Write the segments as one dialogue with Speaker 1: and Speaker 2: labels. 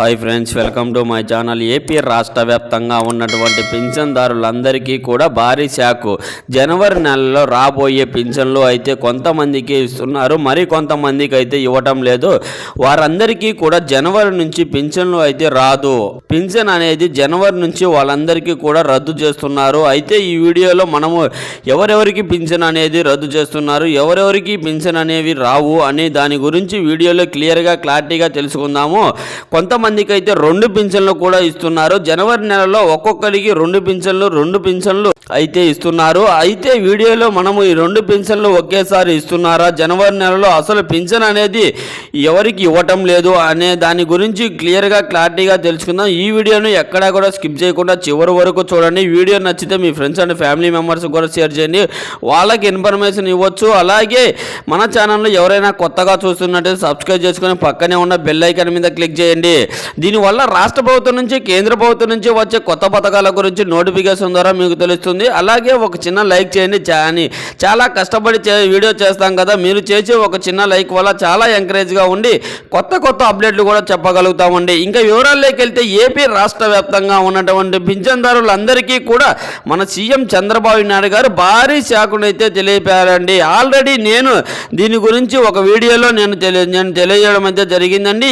Speaker 1: Hi friends, welcome to my channel. AP రాష్ట్ర వ్యాప్తంగా ఉన్నటువంటి పింఛన్దారులందరికీ కూడా భారీ షాకు. జనవరి నెలలో రాబోయే పింఛన్లు అయితే కొంతమందికి ఇస్తున్నారు, మరి కొంతమందికి అయితే ఇవ్వటం లేదు. వారందరికీ కూడా జనవరి నుంచి పింఛన్లు అయితే రాదు. పింఛన్ అనేది జనవరి నుంచి వాళ్ళందరికీ కూడా రద్దు చేస్తున్నారు. అయితే ఈ వీడియోలో మనము ఎవరెవరికి పింఛన్ అనేది రద్దు చేస్తున్నారు, ఎవరెవరికి పింఛన్ అనేవి రావు అనే దాని గురించి వీడియోలో క్లారిటీగా తెలుసుకుందాము. కొంతమందికి అయితే 2 పింఛన్లు కూడా ఇస్తున్నారు. జనవరి నెలలో ఒక్కొక్కరికి 2 పింఛన్లు అయితే ఇస్తున్నారు. అయితే వీడియోలో మనము ఈ 2 పింఛన్లు ఒకేసారి ఇస్తున్నారా, జనవరి నెలలో అసలు పింఛన్ అనేది ఎవరికి ఇవ్వటం లేదు అనే దాని గురించి క్లారిటీగా తెలుసుకుందాం. ఈ వీడియోను ఎక్కడా కూడా స్కిప్ చేయకుండా చివరి వరకు చూడండి. వీడియో నచ్చితే మీ ఫ్రెండ్స్ అండ్ ఫ్యామిలీ మెంబర్స్ కూడా షేర్ చేయండి, వాళ్ళకి ఇన్ఫర్మేషన్ ఇవ్వచ్చు. అలాగే మన ఛానల్లో ఎవరైనా కొత్తగా చూస్తున్నట్టు సబ్స్క్రైబ్ చేసుకుని పక్కనే ఉన్న బెల్ ఐకాన్ మీద క్లిక్ చేయండి. దీనివల్ల రాష్ట్ర ప్రభుత్వం నుంచి కేంద్ర ప్రభుత్వం నుంచి వచ్చే కొత్త పథకాల గురించి నోటిఫికేషన్ ద్వారా మీకు తెలుస్తుంది. అలాగే ఒక చిన్న లైక్ చేయండి. చాలా కష్టపడి వీడియో చేస్తాం కదా, మీరు చేసే ఒక చిన్న లైక్ వల్ల చాలా ఎంకరేజ్గా ఉండి కొత్త అప్డేట్లు కూడా చెప్పగలుగుతామండి. ఇంకా వివరాల్లోకి వెళ్తే ఏపీ రాష్ట్ర వ్యాప్తంగా ఉన్నటువంటి పింఛన్దారులందరికీ కూడా మన సీఎం చంద్రబాబు నాయుడు గారు భారీ షాకును అయితే తెలియపారండి. ఆల్రెడీ నేను దీని గురించి ఒక వీడియోలో నేను తెలియజేయడం అయితే జరిగిందండి,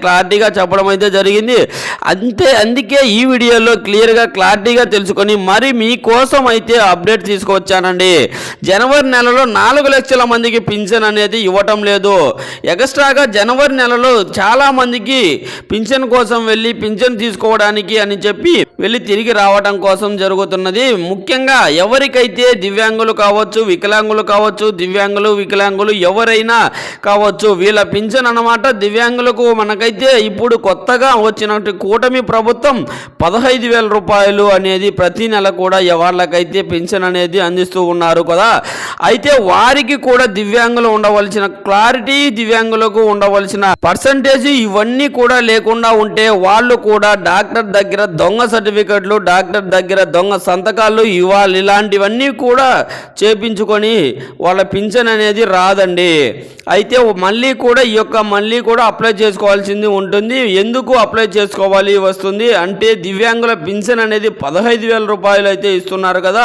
Speaker 1: క్లారిటీగా చెప్పడం అయితే జరిగింది. అందుకే ఈ వీడియోలో క్లారిటీగా తెలుసుకొని మరి మీకోసం అయితే అప్డేట్ తీసుకువచ్చానండి. జనవరి నెలలో 4 లక్షల మందికి పింఛన్ అనేది ఇవ్వటం లేదు. ఎక్స్ట్రాగా జనవరి నెలలో చాలా మందికి పింఛన్ కోసం వెళ్ళి పింఛన్ తీసుకోవడానికి అని చెప్పి వెళ్ళి తిరిగి రావడం కోసం జరుగుతున్నది. ముఖ్యంగా ఎవరికైతే దివ్యాంగులు కావచ్చు, వికలాంగులు ఎవరైనా కావచ్చు, వీళ్ళ పింఛన్ అన్నమాట. దివ్యాంగులకు మనకైతే ఇప్పుడు కొత్తగా వచ్చినట్టు కూటమి ప్రభుత్వం 15,000 రూపాయలు అనేది ప్రతి నెల కూడా వాళ్ళకైతే పింఛన్ అనేది అందిస్తూ ఉన్నారు కదా. అయితే వారికి కూడా దివ్యాంగులు ఉండవలసిన క్లారిటీ, దివ్యాంగులకు ఉండవలసిన పర్సంటేజ్ ఇవన్నీ కూడా లేకుండా ఉంటే వాళ్ళు కూడా డాక్టర్ దగ్గర దొంగ సర్టిఫికెట్లు, డాక్టర్ దగ్గర దొంగ సంతకాలు ఇవ్వాలి. ఇలాంటివన్నీ కూడా చేపించుకొని వాళ్ళ పింఛన్ అనేది రాదండి. అయితే మళ్ళీ కూడా అప్లై చేసుకోవాల్సింది ఉంటుంది. ఎందుకు అప్లై చేసుకోవాలి వస్తుంది అంటే దివ్యాంగుల పింఛన్ అనేది 15,000 రూపాయలు అయితే ఇస్తున్నారు కదా,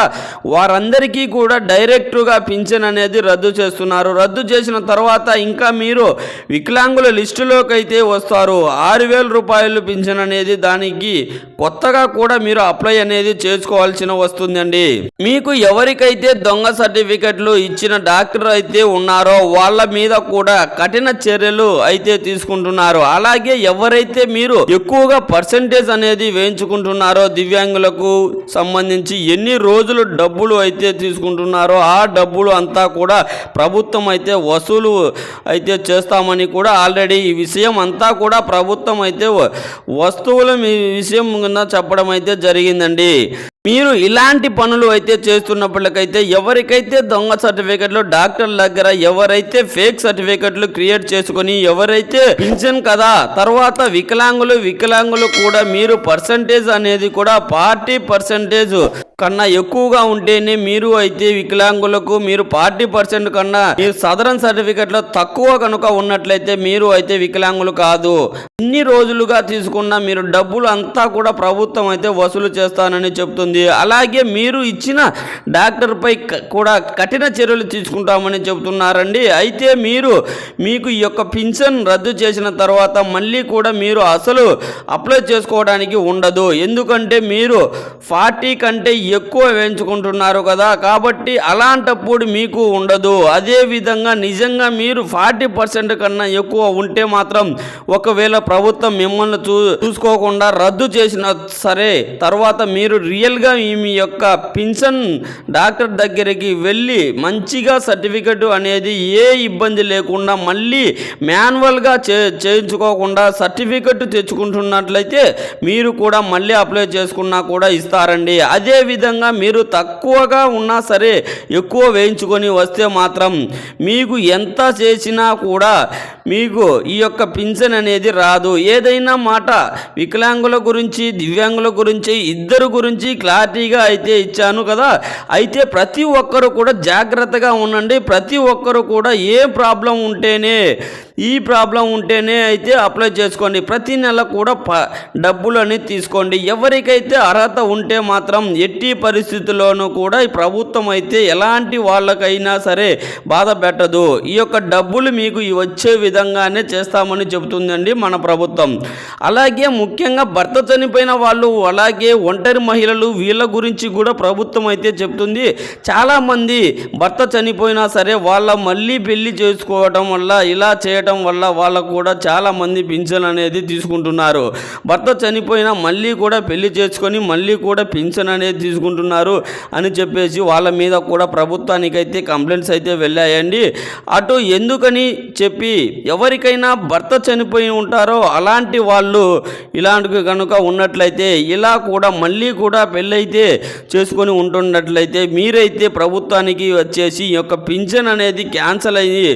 Speaker 1: వారందరికీ కూడా డైరెక్ట్గా పింఛన్ అనేది రద్దు చేస్తున్నారు. రద్దు చేసిన తర్వాత ఇంకా మీరు వికలాంగుల లిస్టులోకి అయితే వస్తారు. 6,000 రూపాయలు పింఛన్ అనేది దానికి కొత్తగా కూడా మీరు అప్లై అనేది చేసుకోవాల్సిన వస్తుందండి. మీకు ఎవరికైతే దొంగ సర్టిఫికెట్లు ఇచ్చిన డాక్టర్ అయితే ఉన్నారో వాళ్ళ మీద కూడా కఠిన చర్యలు అయితే తీసుకుంటున్నారు. అలాగే ఎవరైతే మీరు ఎక్కువగా పర్సంటేజ్ అనేది వేయించుకుంటున్నారో, దివ్యాంగులకు సంబంధించి ఎన్ని రోజులు డబ్బులు అయితే తీసుకుంటున్నారో ఆ డబ్బులు అంతా కూడా ప్రభుత్వం అయితే వసూలు అయితే చేస్తామని కూడా ఆల్రెడీ ఈ విషయం అంతా కూడా ప్రభుత్వం అయితే వస్తువుల విషయం కింద చెప్పడం అయితే జరిగిందండి. మీరు ఇలాంటి పనులు అయితే చేస్తున్నప్పటికైతే ఎవరికైతే దొంగ సర్టిఫికెట్లు, డాక్టర్ దగ్గర ఎవరైతే ఫేక్ సర్టిఫికెట్లు క్రియేట్ చేసుకొని ఎవరైతే పింఛన్ కదా తర్వాత వికలాంగులు కూడా మీరు పర్సంటేజ్ అనేది కూడా 40% కన్నా ఎక్కువగా ఉంటేనే మీరు అయితే వికలాంగులకు, మీరు 40% కన్నా మీరు సదరన్ సర్టిఫికెట్లో తక్కువ కనుక ఉన్నట్లయితే మీరు అయితే వికలాంగులు కాదు. ఇన్ని రోజులుగా తీసుకున్న మీరు డబ్బులు అంతా కూడా ప్రభుత్వం అయితే వసూలు చేస్తానని చెప్తుంది. అలాగే మీరు ఇచ్చిన డాక్టర్పై కూడా కఠిన చర్యలు తీసుకుంటామని చెబుతున్నారండి. అయితే మీకు ఈ యొక్క పింఛన్ రద్దు చేసిన తర్వాత మళ్ళీ కూడా మీరు అసలు అప్లై చేసుకోవడానికి ఉండదు. ఎందుకంటే మీరు 40 కంటే ఎక్కువ వేయించుకుంటున్నారు కదా, కాబట్టి అలాంటప్పుడు మీకు ఉండదు. అదేవిధంగా నిజంగా మీరు 40% కన్నా ఎక్కువ ఉంటే మాత్రం ఒకవేళ ప్రభుత్వం మిమ్మల్ని చూసుకోకుండా రద్దు చేసిన సరే తర్వాత మీరు రియల్గా మీ యొక్క పింఛన్ డాక్టర్ దగ్గరికి వెళ్ళి మంచిగా సర్టిఫికెట్ అనేది ఏ ఇబ్బంది లేకుండా మళ్ళీ మాన్యువల్గా చేయించుకోకుండా సర్టిఫికెట్ తెచ్చుకుంటున్నట్లయితే మీరు కూడా మళ్ళీ అప్లై చేసుకున్నా కూడా ఇస్తారండి. అదేవిధంగా మీరు తక్కువగా ఉన్నా సరే ఎక్కువ వేయించుకొని వస్తే మాత్రం మీకు ఎంత చేసినా కూడా మీకు ఈ యొక్క పింఛన్ అనేది రాదు. ఏదైనా మాట వికలాంగుల గురించి, దివ్యాంగుల గురించి, ఇద్దరు గురించి క్లారిటీగా అయితే ఇచ్చాను కదా. అయితే ప్రతి ఒక్కరు కూడా జాగ్రత్తగా ఉండండి. ప్రతి ఒక్కరు కూడా ఏ ప్రాబ్లం ఉంటేనే ఈ ప్రాబ్లం ఉంటేనే అయితే అప్లై చేసుకోండి. ప్రతి నెల కూడా డబ్బులు అనేది తీసుకోండి. ఎవరికైతే అర్హత ఉంటే మాత్రం ఎట్టి పరిస్థితుల్లోనూ కూడా ఈ ప్రభుత్వం అయితే ఎలాంటి వాళ్ళకైనా సరే బాధ పెట్టదు. ఈ యొక్క డబ్బులు మీకు వచ్చే విధంగానే చేస్తామని చెబుతుందండి మన ప్రభుత్వం. అలాగే ముఖ్యంగా భర్త చనిపోయిన వాళ్ళు, అలాగే ఒంటరి మహిళలు, వీళ్ళ గురించి కూడా ప్రభుత్వం అయితే చెప్తుంది. చాలామంది భర్త చనిపోయినా సరే వాళ్ళ మళ్ళీ పెళ్లి చేసుకోవడం వల్ల, ఇలా చేయడం వల్ల వాళ్ళకు కూడా చాలామంది పింఛన్ అనేది తీసుకుంటున్నారు. భర్త చనిపోయినా మళ్ళీ కూడా పెళ్లి చేసుకొని మళ్ళీ కూడా పింఛన్ అనేది తీసుకుంటున్నారు అని చెప్పేసి వాళ్ళ మీద కూడా ప్రభుత్వానికైతే కంప్లైంట్స్ అయితే వెళ్ళాయండి. అటు ఎందుకని చెప్పి ఎవరికైనా భర్త చనిపోయి ఉంటారో అలాంటి వాళ్ళు ఇలాంటి కనుక ఉన్నట్లయితే, ఇలా కూడా మళ్ళీ కూడా పెళ్ళైతే చేసుకొని ఉంటున్నట్లయితే మీరైతే ప్రభుత్వానికి వచ్చేసి ఈ యొక్క పింఛన్ అనేది క్యాన్సిల్ అయ్యి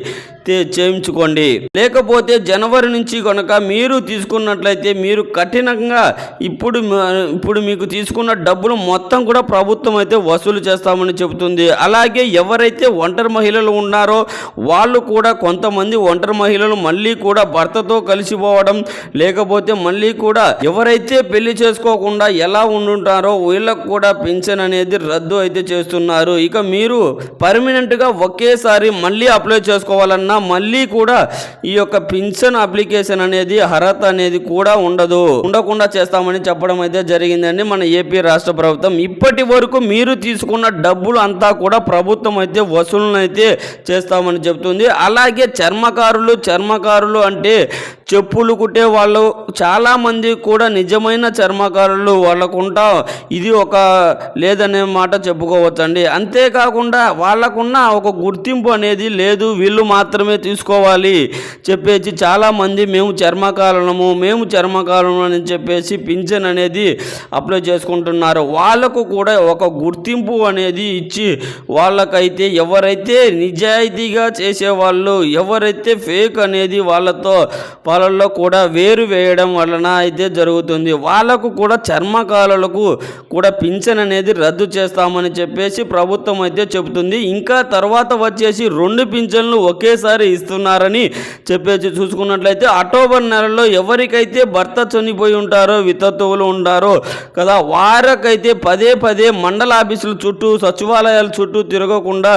Speaker 1: చేయించుకోండి. లేకపోతే జనవరి నుంచి కనుక మీరు తీసుకున్నట్లయితే మీరు కఠినంగా ఇప్పుడు మీకు తీసుకున్న డబ్బులు మొత్తం కూడా ప్రభుత్వం అయితే వసూలు చేస్తామని చెబుతుంది. అలాగే ఎవరైతే ఒంటరి మహిళలు ఉన్నారో వాళ్ళు కూడా, కొంతమంది ఒంటరి మహిళలు మళ్ళీ కూడా భర్తతో కలిసిపోవడం, లేకపోతే మళ్ళీ కూడా ఎవరైతే పెళ్లి చేసుకోకుండా ఎలా ఉండుంటారో వీళ్ళకు కూడా పింఛన్ అనేది రద్దు అయితే చేస్తున్నారు. ఇక మీరు పర్మనెంట్గా ఒకేసారి మళ్ళీ అప్లై చేసుకోవాలన్నా మళ్ళీ కూడా ఈ యొక్క పింఛన్ అప్లికేషన్ అనేది అర్హత అనేది కూడా ఉండకుండా చేస్తామని చెప్పడం అయితే జరిగిందండి మన ఏపీ రాష్ట్ర ప్రభుత్వం. ఇప్పటి వరకు మీరు తీసుకున్న డబ్బులు అంతా కూడా ప్రభుత్వం అయితే వసూలు అయితే చేస్తామని చెప్తుంది. అలాగే చర్మకారులు అంటే చెప్పులు కుట్టే వాళ్ళు చాలామంది కూడా నిజమైన చర్మకారులు వాళ్ళకుంటా ఇది ఒక లేదనే మాట చెప్పుకోవచ్చండి. అంతేకాకుండా వాళ్ళకున్న ఒక గుర్తింపు అనేది లేదు, వీళ్ళు మాత్రమే తీసుకోవాలి చెప్పేసి చాలామంది మేము చర్మకారులము అని చెప్పేసి పింఛన్ అనేది అప్లై చేసుకుంటున్నారు. వాళ్ళకు కూడా ఒక గుర్తింపు అనేది ఇచ్చి వాళ్ళకైతే ఎవరైతే నిజాయితీగా చేసేవాళ్ళు, ఎవరైతే ఫేక్ అనేది వాళ్ళల్లో కూడా వేరు వేయడం వలన అయితే జరుగుతుంది. వాళ్ళకు కూడా చర్మకారులకు కూడా పింఛన్ అనేది రద్దు చేస్తామని చెప్పేసి ప్రభుత్వం అయితే చెబుతుంది. ఇంకా తర్వాత వచ్చేసి 2 పింఛన్లు ఒకేసారి ఇస్తున్నారని చెప్పేసి చూసుకున్నట్లయితే అక్టోబర్ నెలలో ఎవరికైతే భర్త చనిపోయి ఉంటారో, వితంతువులు ఉంటారో కదా, వారికైతే పదే మండల ఆఫీసుల చుట్టూ, సచివాలయాల చుట్టూ తిరగకుండా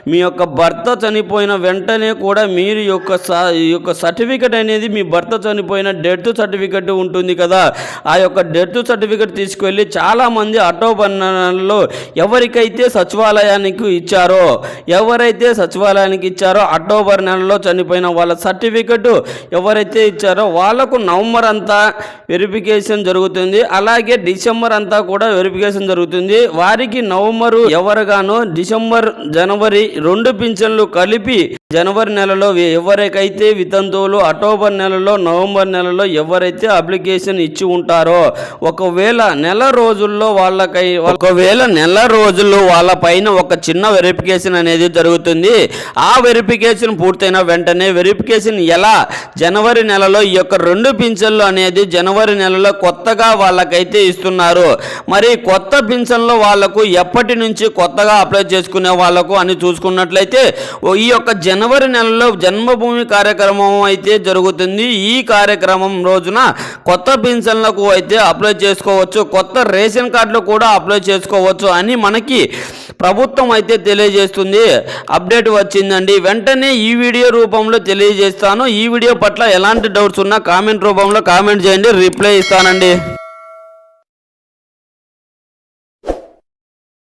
Speaker 1: మీ యొక్క భర్త చనిపోయిన వెంటనే కూడా మీరు యొక్క సర్టిఫికెట్ అనేది, మీ భర్త చనిపోయిన డెత్ సర్టిఫికెట్ ఉంటుంది కదా, ఆ యొక్క డెత్ సర్టిఫికెట్ తీసుకువెళ్ళి చాలామంది అక్టోబర్ నెలలో ఎవరికైతే సచివాలయానికి ఇచ్చారో అక్టోబర్ నెలలో చనిపోయిన వాళ్ళ సర్టిఫికెట్ ఎవరైతే ఇచ్చారో వాళ్ళకు నవంబర్ అంతా వెరిఫికేషన్ జరుగుతుంది. అలాగే డిసెంబర్ అంతా కూడా వెరిఫికేషన్ జరుగుతుంది. వారికి నవంబరు ఎవరుగానో డిసెంబర్, జనవరి 2 పింఛన్లు కలిపి జనవరి నెలలో ఎవరికైతే వితంతువులు, అక్టోబర్ నెలలో, నవంబర్ నెలలో ఎవరైతే అప్లికేషన్ ఇచ్చి ఉంటారో ఒకవేళ నెల రోజుల్లో వాళ్ళ పైన ఒక చిన్న వెరిఫికేషన్ అనేది జరుగుతుంది. ఆ వెరిఫికేషన్ పూర్తయిన వెంటనే వెరిఫికేషన్ ఎలా జనవరి నెలలో ఈ యొక్క 2 పింఛన్లు అనేది జనవరి నెలలో కొత్తగా వాళ్ళకైతే ఇస్తున్నారు. మరి కొత్త పింఛన్లు వాళ్ళకు ఎప్పటి నుంచి కొత్తగా అప్లై చేసుకునే వాళ్ళకు అని చూసుకున్నట్లయితే ఈ యొక్క జనవరి నెలలో జన్మభూమి కార్యక్రమం అయితే జరుగుతుంది. ఈ కార్యక్రమం రోజున కొత్త పింఛన్లకు అయితే అప్లై చేసుకోవచ్చు, కొత్త రేషన్ కార్డులు కూడా అప్లై చేసుకోవచ్చు అని మనకి ప్రభుత్వం అయితే తెలియజేస్తుంది. అప్డేట్ వచ్చిందండి, వెంటనే ఈ వీడియో రూపంలో తెలియజేస్తాను. ఈ వీడియో పట్ల ఎలాంటి డౌట్స్ ఉన్నా కామెంట్ రూపంలో కామెంట్ చేయండి, రిప్లై ఇస్తానండి.